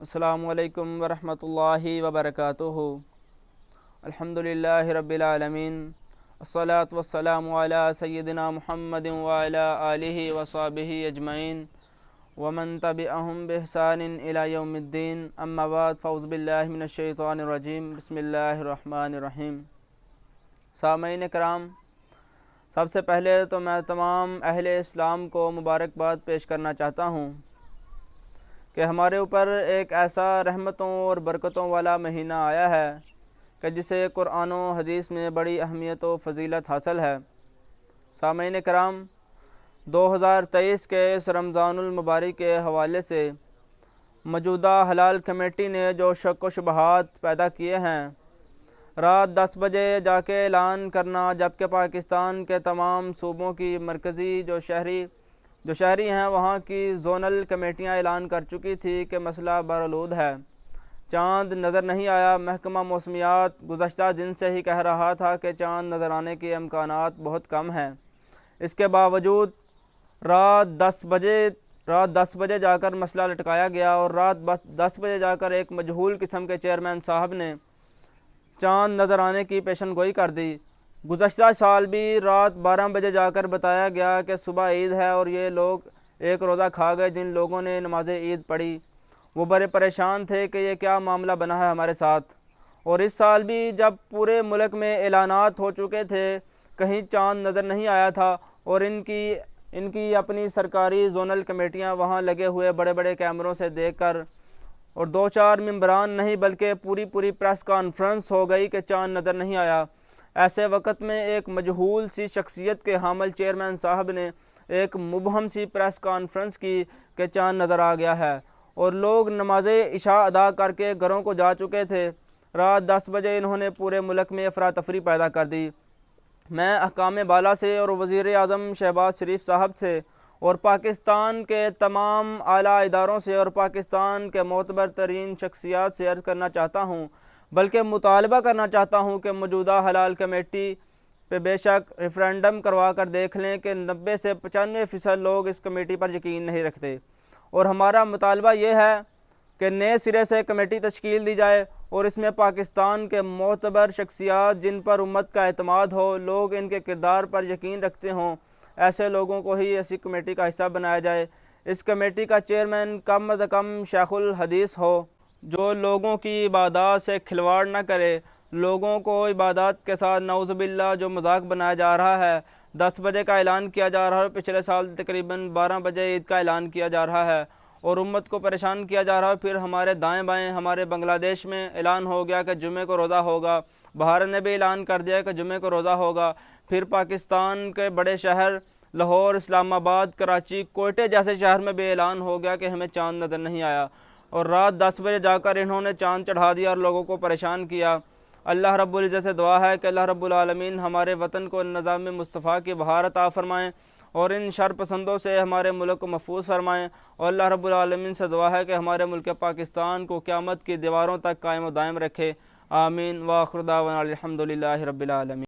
السلام علیکم ورحمۃ اللہ وبرکاتہ۔ الحمدللہ رب العالمین، الصلاۃ والسلام علی سیدنا محمد وعلی آلہ وصحبہ اجمعین ومن تبعہم بإحسان الی یوم الدین، اما بعد فاعوذ باللہ من الشیطان الرجیم، بسم اللہ الرحمن الرحیم۔ سامعین کرام، سب سے پہلے تو میں تمام اہل اسلام کو مبارکباد پیش کرنا چاہتا ہوں کہ ہمارے اوپر ایک ایسا رحمتوں اور برکتوں والا مہینہ آیا ہے کہ جسے قرآن و حدیث میں بڑی اہمیت و فضیلت حاصل ہے۔ سامعین کرام، 2023 کے اس رمضان المبارک کے حوالے سے موجودہ حلال کمیٹی نے جو شک و شبہات پیدا کیے ہیں، رات 10 بجے جا کے اعلان کرنا، جبکہ پاکستان کے تمام صوبوں کی مرکزی جو شہری ہیں وہاں کی زونل کمیٹیاں اعلان کر چکی تھی کہ مسئلہ برآلود ہے، چاند نظر نہیں آیا۔ محکمہ موسمیات گزشتہ دن سے ہی کہہ رہا تھا کہ چاند نظر آنے کے امکانات بہت کم ہیں۔ اس کے باوجود رات 10 بجے جا کر مسئلہ لٹکایا گیا اور رات 10 بجے جا کر ایک مجہول قسم کے چیئرمین صاحب نے چاند نظر آنے کی پیشن گوئی کر دی۔ گزشتہ سال بھی رات 12 بجے جا کر بتایا گیا کہ صبح عید ہے اور یہ لوگ ایک روزہ کھا گئے۔ جن لوگوں نے نماز عید پڑھی وہ بڑے پریشان تھے کہ یہ کیا معاملہ بنا ہے ہمارے ساتھ۔ اور اس سال بھی جب پورے ملک میں اعلانات ہو چکے تھے، کہیں چاند نظر نہیں آیا تھا، اور ان کی اپنی سرکاری زونل کمیٹیاں وہاں لگے ہوئے بڑے بڑے کیمروں سے دیکھ کر، اور 2-4 ممبران نہیں بلکہ پوری پریس کانفرنس ہو گئی کہ چاند نظر نہیں آیا۔ ایسے وقت میں ایک مجہول سی شخصیت کے حامل چیئرمین صاحب نے ایک مبہم سی پریس کانفرنس کی کہ چاند نظر آ گیا ہے، اور لوگ نماز عشاء ادا کر کے گھروں کو جا چکے تھے۔ رات 10 بجے انہوں نے پورے ملک میں افراتفری پیدا کر دی۔ میں احکام بالا سے اور وزیر اعظم شہباز شریف صاحب سے اور پاکستان کے تمام اعلیٰ اداروں سے اور پاکستان کے معتبر ترین شخصیات سے عرض کرنا چاہتا ہوں، بلکہ مطالبہ کرنا چاہتا ہوں کہ موجودہ حلال کمیٹی پہ بے شک ریفرینڈم کروا کر دیکھ لیں کہ 90 سے 95% لوگ اس کمیٹی پر یقین نہیں رکھتے، اور ہمارا مطالبہ یہ ہے کہ نئے سرے سے کمیٹی تشکیل دی جائے اور اس میں پاکستان کے معتبر شخصیات جن پر امت کا اعتماد ہو، لوگ ان کے کردار پر یقین رکھتے ہوں، ایسے لوگوں کو ہی ایسی کمیٹی کا حصہ بنایا جائے۔ اس کمیٹی کا چیئرمین کم از کم شیخ الحدیث ہو، جو لوگوں کی عبادات سے کھلواڑ نہ کرے، لوگوں کو عبادات کے ساتھ نعوذ باللہ جو مذاق بنایا جا رہا ہے۔ 10 بجے کا اعلان کیا جا رہا ہے، پچھلے سال تقریباً 12 بجے عید کا اعلان کیا جا رہا ہے، اور امت کو پریشان کیا جا رہا ہے۔ پھر ہمارے دائیں بائیں، ہمارے بنگلہ دیش میں اعلان ہو گیا کہ جمعے کو روزہ ہوگا، بھارت نے بھی اعلان کر دیا کہ جمعے کو روزہ ہوگا۔ پھر پاکستان کے بڑے شہر لاہور، اسلام آباد، کراچی، کوئٹہ جیسے شہر میں بھی اعلان ہو گیا کہ ہمیں چاند نظر نہیں آیا، اور رات 10 بجے جا کر انہوں نے چاند چڑھا دیا اور لوگوں کو پریشان کیا۔ اللہ رب العزت سے دعا ہے کہ اللہ رب العالمین ہمارے وطن کو نظام مصطفیٰ کی بہار عطا فرمائیں اور ان شر پسندوں سے ہمارے ملک کو محفوظ فرمائیں، اور اللہ رب العالمین سے دعا ہے کہ ہمارے ملک پاکستان کو قیامت کی دیواروں تک قائم و دائم رکھے۔ آمین۔ وآخر دعوانا الحمدللہ رب العالمین۔